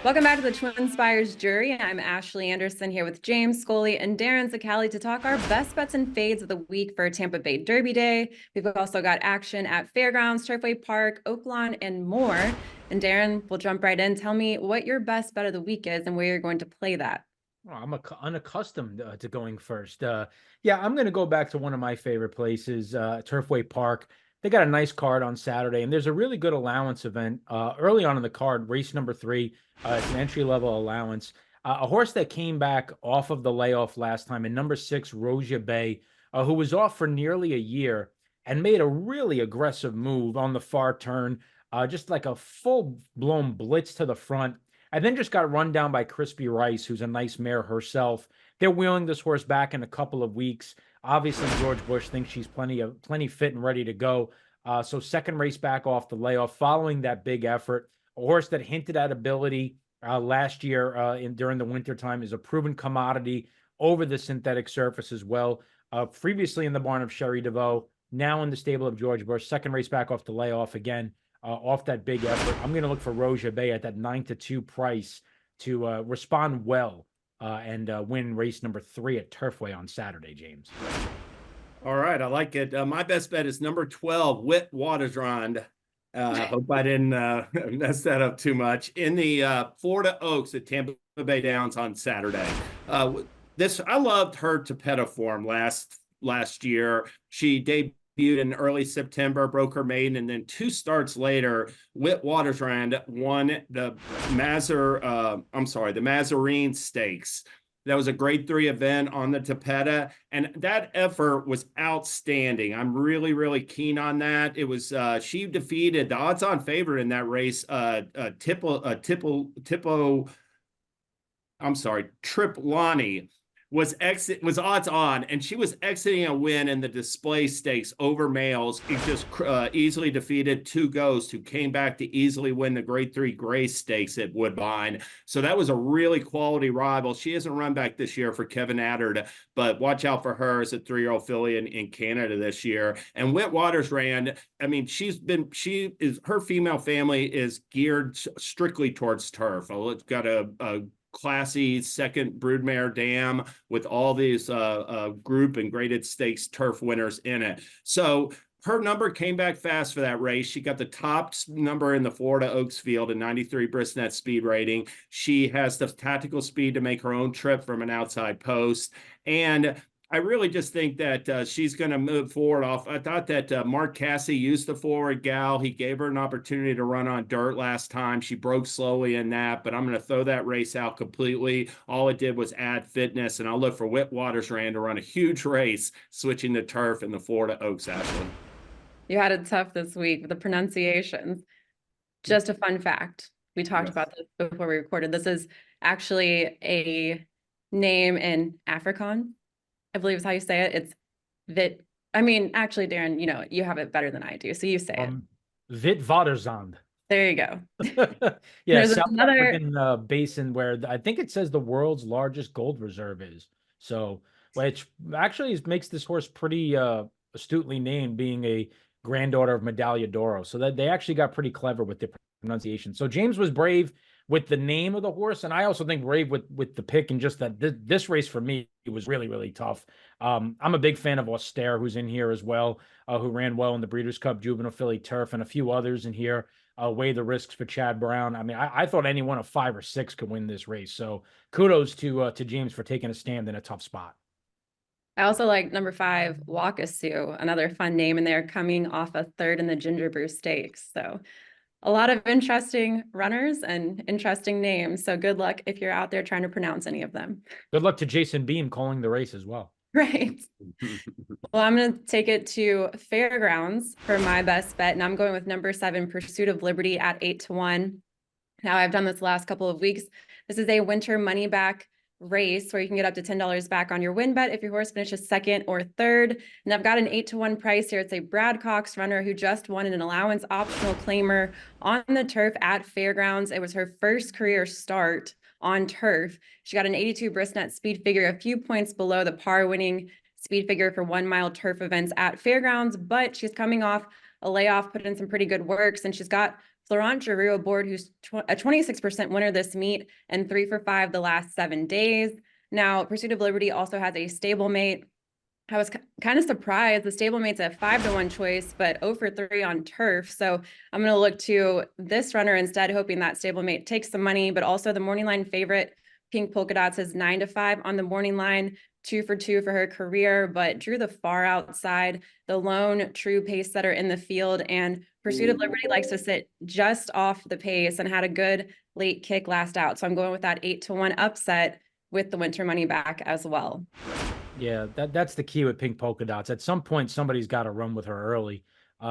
Welcome back to the TwinSpires Jury. I'm Ashley Anderson here with James, Scully, and Darin Zoccali to talk our best bets and fades of the week for Tampa Bay Derby Day. We've also got action at Fairgrounds, Turfway Park, Oaklawn, and more. And Darin, we'll jump right in. Tell me what your best bet of the week is and where you're going to play that. Well, I'm unaccustomed to going first. Yeah, I'm going to go back to one of my favorite places, Turfway Park. They got a nice card on Saturday, and there's a really good allowance event early on in the card, race number 3. It's an entry-level allowance. A horse that came back off of the layoff last time, and number 6, Rosia Bay, who was off for nearly a year and made a really aggressive move on the far turn, just like a full-blown blitz to the front. And then just got run down by Crispy Rice, who's a nice mare herself. They're wheeling this horse back in a couple of weeks. Obviously, George Bush thinks she's plenty fit and ready to go. So second race back off the layoff, following that big effort. A horse that hinted at ability last year during the wintertime is a proven commodity over the synthetic surface as well. Previously in the barn of Sherry DeVoe, now in the stable of George Bush. Second race back off the layoff again. Off that big effort. I'm going to look for Rosia Bay at that 9-2 price to respond well and win race number 3 at Turfway on Saturday, James. All right, I like it. My best bet is number 12, Witwatersrand. Hope I didn't mess that up too much. In the Florida Oaks at Tampa Bay Downs on Saturday. I loved her Tapeta form last year. She debuted in early September, broke her maiden, and then 2 starts later, Witwatersrand won the Mazarine Stakes. That was a grade 3 event on the Tapeta, and that effort was outstanding. I'm really, really keen on that. It was she defeated the odds-on favorite in that race, Triplani. Was odds on, and she was exiting a win in the display stakes over males. It just easily defeated 2 Ghosts, who came back to easily win the grade 3 Grace Stakes at Woodbine. So that was a really quality rival. She hasn't run back this year for Kevin Attard, but watch out for her as a 3-year-old filly in Canada this year. And Witwatersrand, I mean, her female family is geared strictly towards turf. It's got a classy second broodmare dam with all these group and graded stakes turf winners in it. So her number came back fast for that race. She got the top number in the Florida Oaks field, a 93 Brisnet speed rating. She has the tactical speed to make her own trip from an outside post. And I really just think that she's going to move forward off. I thought that Mark Cassey used the forward gal. He gave her an opportunity to run on dirt last time. She broke slowly in that, but I'm going to throw that race out completely. All it did was add fitness, and I'll look for Witwatersrand to run a huge race, switching to turf in the Florida Oaks, Ashley. You had it tough this week with the pronunciations. Just a fun fact. We talked about this before we recorded. This is actually a name in Afrikaans, I believe is how you say it. It's Vit. I mean, actually, Darin, you have it better than I do, so you say it. Witwatersrand. There you go. Yeah, There's South another African basin where I think it says the world's largest gold reserve is. So, which actually makes this horse pretty astutely named, being a granddaughter of Medaglia d'Oro. So that they actually got pretty clever with the pronunciation. So James was brave with the name of the horse, and I also think brave with the pick, and just that this race for me was really, really tough. I'm a big fan of Austere, who's in here as well, who ran well in the Breeders' Cup Juvenile Filly Turf, and a few others in here. Weigh the risks for Chad Brown. I mean, I thought any one of 5 or 6 could win this race. So kudos to James for taking a stand in a tough spot. I also like number 5, Wakasu, another fun name in there, coming off a 3rd in the Ginger Brew Stakes. So a lot of interesting runners and interesting names. So good luck if you're out there trying to pronounce any of them. Good luck to Jason Beam calling the race as well. Right. Well, I'm going to take it to Fairgrounds for my best bet, and I'm going with number 7, Pursuit of Liberty at 8-1. Now, I've done this the last couple of weeks. This is a winter money back race where you can get up to $10 back on your win bet if your horse finishes 2nd or 3rd. And I've got an 8-1 price here. It's a Brad Cox runner who just won an allowance optional claimer on the turf at Fairgrounds. It was her first career start on turf. She got an 82 Brisnet speed figure, a few points below the par winning speed figure for 1 mile turf events at Fairgrounds, but she's coming off a layoff, put in some pretty good works, and she's got Florent Giroux aboard, who's a 26% winner this meet and 3 for 5 the last 7 days. Now, Pursuit of Liberty also has a stablemate. I was kind of surprised. The stablemate's a 5-1 choice, but 0 for 3 on turf. So I'm going to look to this runner instead, hoping that stablemate takes some money, but also the morning line favorite, Pink Polka Dots, is 9 to 5 on the morning line, 2 for 2 for her career, but drew the far outside, the lone true pace setter in the field. And Pursuit of Liberty likes to sit just off the pace and had a good late kick last out. So I'm going with that 8-1 upset with the winter money back as well. Yeah, that's the key with Pink Polka Dots. At some point, somebody's got to run with her early.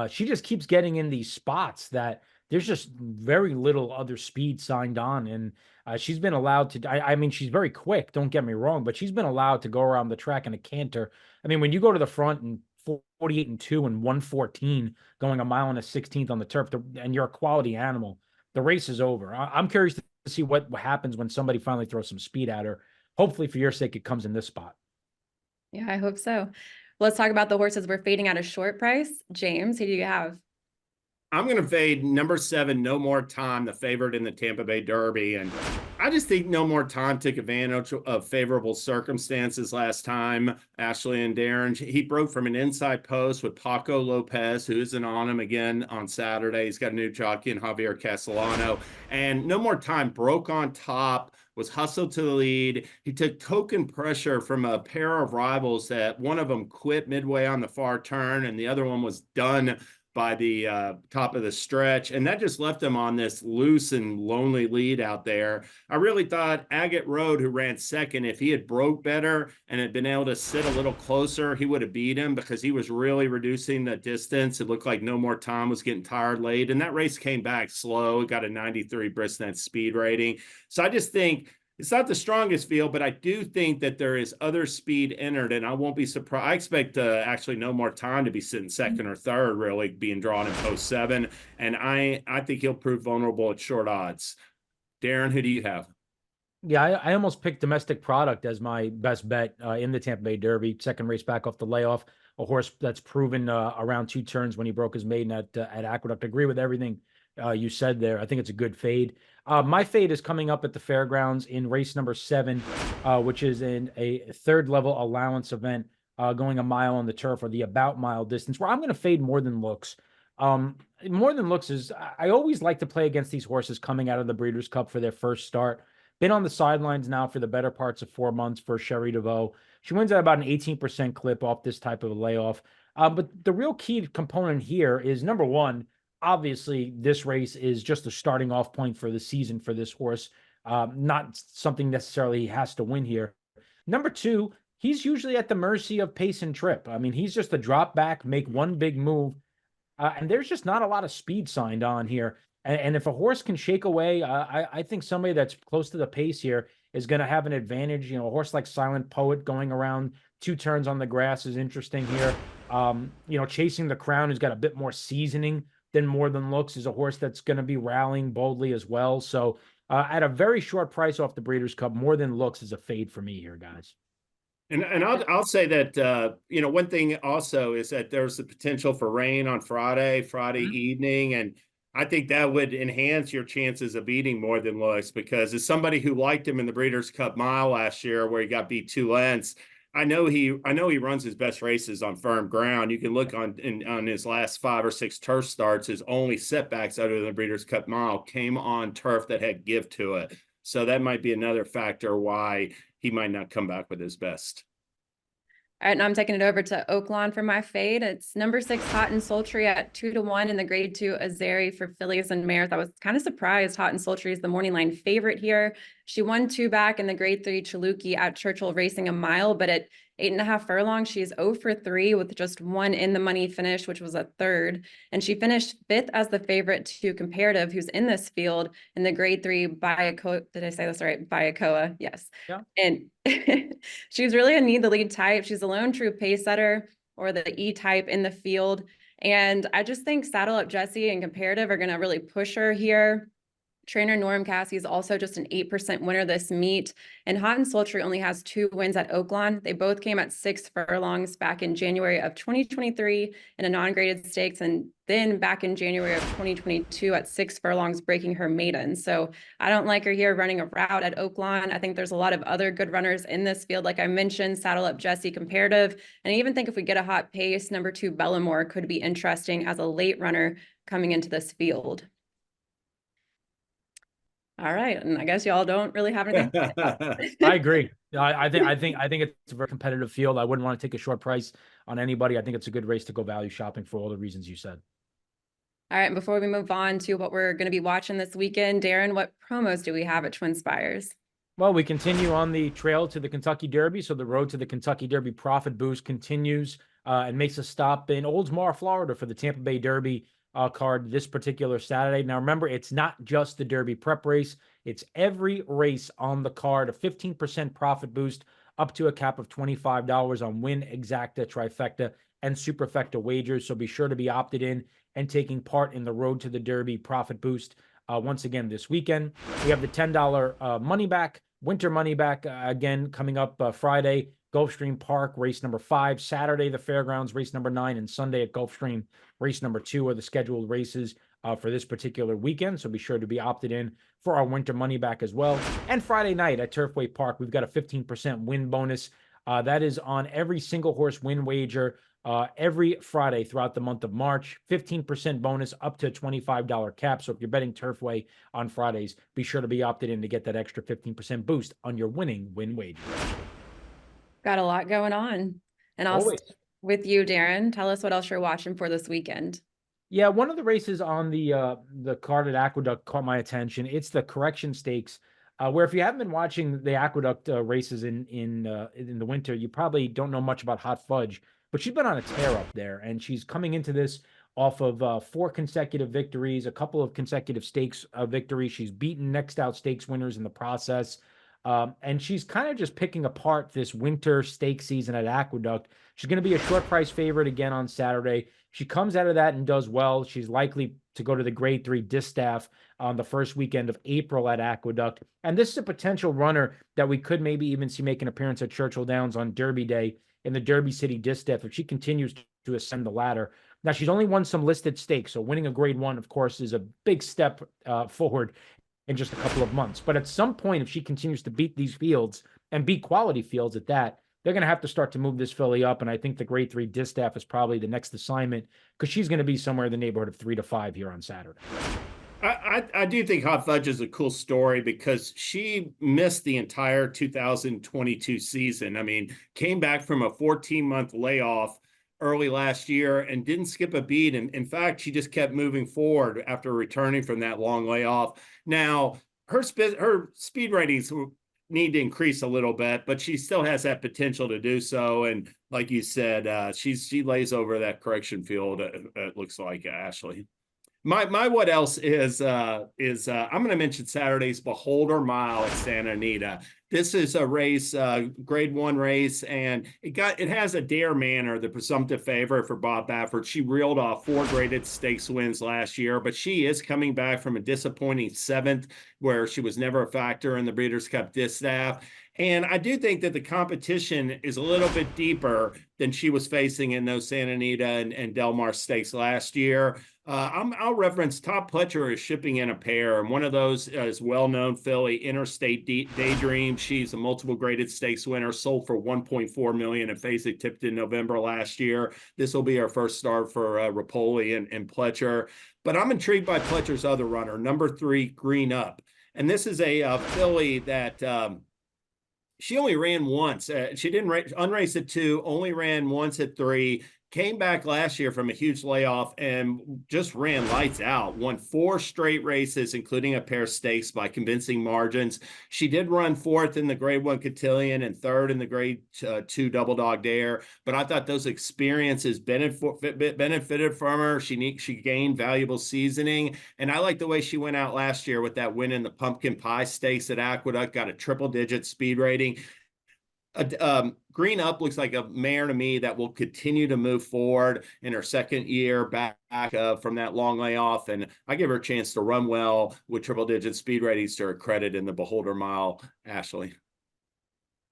She just keeps getting in these spots that there's just very little other speed signed on. And she's been allowed to, I mean, she's very quick, don't get me wrong, but she's been allowed to go around the track in a canter. I mean, when you go to the front and 48-2 and 114 going a mile and a 16th on the turf, and you're a quality animal, the race is over. I'm curious to see what happens when somebody finally throws some speed at her. Hopefully, for your sake, it comes in this spot. Yeah, I hope so. Let's talk about the horses we're fading at a short price. James, who do you have? I'm going to fade number 7, No More Time, the favorite in the Tampa Bay Derby. And I just think No More Time took advantage of favorable circumstances last time. Ashley and Darin, he broke from an inside post with Paco Lopez, who isn't on him again on Saturday. He's got a new jockey in Javier Castellano. And No More Time broke on top, was hustled to the lead. He took token pressure from a pair of rivals that one of them quit midway on the far turn and the other one was done by the top of the stretch. And that just left him on this loose and lonely lead out there. I really thought Agate Road, who ran second, if he had broke better and had been able to sit a little closer, he would have beat him because he was really reducing the distance. It looked like No More Time was getting tired late. And that race came back slow. It got a 93 Brisnet speed rating. So I just think it's not the strongest field, but I do think that there is other speed entered, and I won't be surprised. I expect actually No More Time to be sitting second or third, really being drawn in post 7, and I think he'll prove vulnerable at short odds. Darin, who do you have? Yeah, I almost picked Domestic Product as my best bet in the Tampa Bay Derby. Second race back off the layoff, a horse that's proven around 2 turns when he broke his maiden at Aqueduct. I agree with everything you said there. I think it's a good fade. My fade is coming up at the fairgrounds in race number 7, which is in a 3rd level allowance event going a mile on the turf, or the about mile distance, where I'm going to fade More Than Looks. More Than Looks is, I always like to play against these horses coming out of the Breeders' Cup for their first start. Been on the sidelines now for the better parts of 4 months for Sherry DeVoe. She wins at about an 18% clip off this type of a layoff. But the real key component here is, number one, obviously this race is just a starting off point for the season for this horse. Not something necessarily he has to win here. Number two, he's usually at the mercy of pace and trip. I mean, he's just a drop back, make one big move. And there's just not a lot of speed signed on here. And if a horse can shake away, I think somebody that's close to the pace here is going to have an advantage. You know, a horse like Silent Poet going around 2 turns on the grass is interesting here. You know, Chasing the Crown, who's got a bit more seasoning than More Than Looks, is a horse that's going to be rallying boldly as well. So at a very short price off the Breeders' Cup, More Than Looks is a fade for me here, guys. And I'll say that you know, one thing also is that there's the potential for rain on Friday evening, and I think that would enhance your chances of beating More Than Looks, because as somebody who liked him in the Breeders' Cup Mile last year where he got beat 2 lengths, I know he runs his best races on firm ground. You can look on his last 5 or 6 turf starts. His only setbacks other than the Breeders' Cup Mile came on turf that had give to it. So that might be another factor why he might not come back with his best. All right, now I'm taking it over to Oaklawn for my fade. It's number 6, Hot and Sultry at 2-1 in the grade 2 Azeri for fillies and mares. I was kind of surprised Hot and Sultry is the morning line favorite here. She won 2 back in the grade 3 Chaluki at Churchill Racing a mile, but at 8.5 furlongs, she's 0 for 3 with just 1 in the money finish, which was a 3rd. And she finished 5th as the favorite to Comparative, who's in this field in the grade 3 Bayakoa. Did I say this right? Bayakoa, yes. Yeah. And she's really a need the lead type. She's a lone true pace setter, or the E type in the field. And I just think Saddle Up Jesse and Comparative are going to really push her here. Trainer Norm Cassie is also just an 8% winner this meet. And Hot and Sultry only has 2 wins at Oaklawn. They both came at 6 furlongs back in January of 2023 in a non-graded stakes, and then back in January of 2022 at 6 furlongs, breaking her maiden. So I don't like her here running a route at Oaklawn. I think there's a lot of other good runners in this field. Like I mentioned, Saddle Up Jesse comparative. And I even think if we get a hot pace, number 2 Bellamore could be interesting as a late runner coming into this field. All right, and I guess y'all don't really have anything. I agree. I think it's a very competitive field. I wouldn't want to take a short price on anybody. I think it's a good race to go value shopping for all the reasons you said. All right, and before we move on to what we're going to be watching this weekend, Darin, what promos do we have at TwinSpires? Well, we continue on the trail to the Kentucky Derby. So the road to the Kentucky Derby profit boost continues and makes a stop in Oldsmar, Florida for the Tampa Bay Derby card this particular Saturday. Now, remember, it's not just the Derby prep race. It's every race on the card, a 15% profit boost up to a cap of $25 on win, exacta, trifecta, and superfecta wagers. So be sure to be opted in and taking part in the road to the Derby profit boost. Once again, this weekend, we have the $10 money back, winter money back again coming up Friday, Gulfstream Park, race number 5, Saturday, the Fairgrounds, race number 9, and Sunday at Gulfstream, race number 2 are the scheduled races for this particular weekend. So be sure to be opted in for our winter money back as well. And Friday night at Turfway Park, we've got a 15% win bonus. That is on every single horse win wager every Friday throughout the month of March. 15% bonus up to a $25 cap. So if you're betting Turfway on Fridays, be sure to be opted in to get that extra 15% boost on your winning win wager. Got a lot going on. And I'll stick with you, Darin. Tell us what else you're watching for this weekend. Yeah, one of the races on the card at Aqueduct caught my attention. It's the Correction Stakes, where if you haven't been watching the Aqueduct races in the winter, you probably don't know much about Hot Fudge. But she's been on a tear up there, and she's coming into this off of 4 consecutive victories, a couple of consecutive stakes victories. She's beaten next out stakes winners in the process. And she's kind of just picking apart this winter stake season at Aqueduct. She's going to be a short price favorite again on Saturday. She comes out of that and does well. She's likely to go to the Grade 3 Distaff on the first weekend of April at Aqueduct. And this is a potential runner that we could maybe even see make an appearance at Churchill Downs on Derby Day in the Derby City Distaff if she continues to ascend the ladder. Now, she's only won some listed stakes, so winning a Grade 1, of course, is a big step forward in just a couple of months. But at some point, if she continues to beat these fields and beat quality fields at that, they're going to have to start to move this filly up. And I think the Grade 3 Distaff is probably the next assignment because she's going to be somewhere in the neighborhood of 3 to 5 here on Saturday. I do think Hot Fudge is a cool story because she missed the entire 2022 season. I mean, came back from a 14-month layoff early last year and didn't skip a beat. And in fact, she just kept moving forward after returning from that long layoff. Now, her speed ratings need to increase a little bit, but she still has that potential to do so. And like you said, she lays over that correction field. It looks like, Ashley. My what else is I'm going to mention Saturday's Beholder Mile at Santa Anita. This is a race, Grade 1 race, and it has a dare manner, the presumptive favorite for Bob Baffert. She reeled off 4 graded stakes wins last year, but she is coming back from a disappointing 7th, where she was never a factor in the Breeders' Cup Distaff. And I do think that the competition is a little bit deeper than she was facing in those Santa Anita and Del Mar stakes last year. I'll reference Top Pletcher is shipping in a pair, and one of those is well-known filly, Interstate Daydream. She's a multiple graded stakes winner, sold for $1.4 million at Fasig, tipped in November last year. This will be our first start for Rapoli and Pletcher. But I'm intrigued by Pletcher's other runner, number 3, Green Up. And this is a filly that she only ran once. She didn't unrace at 2, only ran once at 3. Came back last year from a huge layoff and just ran lights out. Won 4 straight races, including a pair of stakes by convincing margins. She did run 4th in the Grade 1 Cotillion and 3rd in the Grade 2 Double Dog Dare. But I thought those experiences benefited from her. She gained valuable seasoning. And I like the way she went out last year with that win in the Pumpkin Pie Stakes at Aqueduct, got a triple-digit speed rating. Green Up looks like a mare to me that will continue to move forward in her second year back from that long layoff. And I give her a chance to run well with triple digit speed ratings to her credit in the Beholder Mile, Ashley.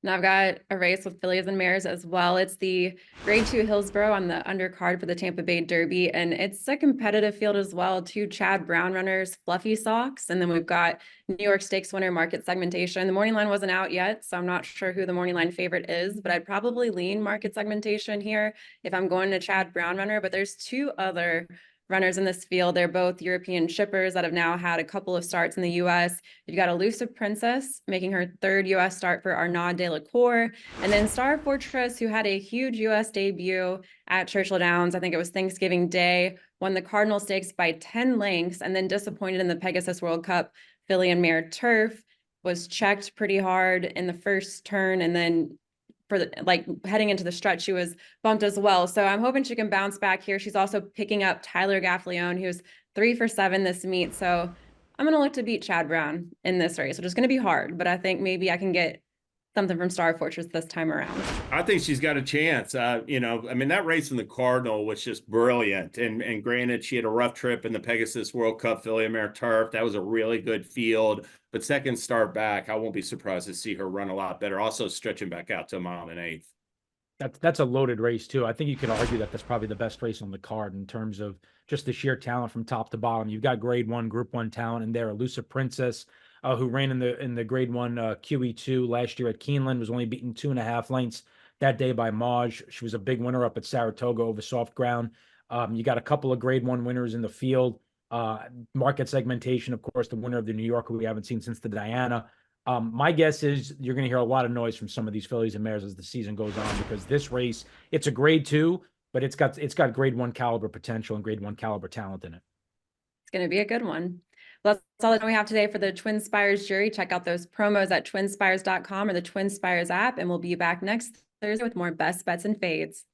Now I've got a race with fillies and mares as well. It's the Grade 2 Hillsborough on the undercard for the Tampa Bay Derby, and it's a competitive field as well. 2 Chad Brown runners, Fluffy Socks, and then we've got New York Stakes winner market segmentation. The morning line wasn't out yet, so I'm not sure who the morning line favorite is, but I'd probably lean market segmentation here if I'm going to Chad Brown runner. But there's 2 other runners in this field. They're both European shippers that have now had a couple of starts in the U.S. You've got Elusive Princess making her 3rd U.S. start for Arnaud de la Cour, and then Star Fortress, who had a huge U.S. debut at Churchill Downs. I think it was Thanksgiving Day, won the Cardinal Stakes by 10 lengths, and then disappointed in the Pegasus World Cup filly and mare turf, was checked pretty hard in the first turn, and then for heading into the stretch, she was bumped as well. So I'm hoping she can bounce back here. She's also picking up Tyler Gaffleone, who's 3 for 7 this meet. So I'm going to look to beat Chad Brown in this race, which is going to be hard, but I think maybe I can get something from Star Fortress this time around. I think she's got a chance. I mean, that race in the Cardinal was just brilliant. And granted, she had a rough trip in the Pegasus World Cup filly and mare turf. That was a really good field. But second start back, I won't be surprised to see her run a lot better. Also stretching back out to a mile and 1/8. That's a loaded race too. I think you could argue that that's probably the best race on the card in terms of just the sheer talent from top to bottom. You've got Grade 1, Group 1 talent in there. Elusive Princess, who ran in the Grade 1 QE2 last year at Keeneland, was only beaten 2.5 lengths that day by Maj. She was a big winner up at Saratoga over soft ground. You got a couple of Grade 1 winners in the field. Market segmentation, of course, the winner of the New Yorker we haven't seen since the Diana. My guess is you're going to hear a lot of noise from some of these fillies and mares as the season goes on, because this race, it's a Grade 2, but it's got Grade 1 caliber potential and Grade 1 caliber talent in it. It's going to be a good one. Well, that's all that we have today for the TwinSpires Jury. Check out those promos at twinspires.com or the TwinSpires app, and we'll be back next Thursday with more best bets and fades.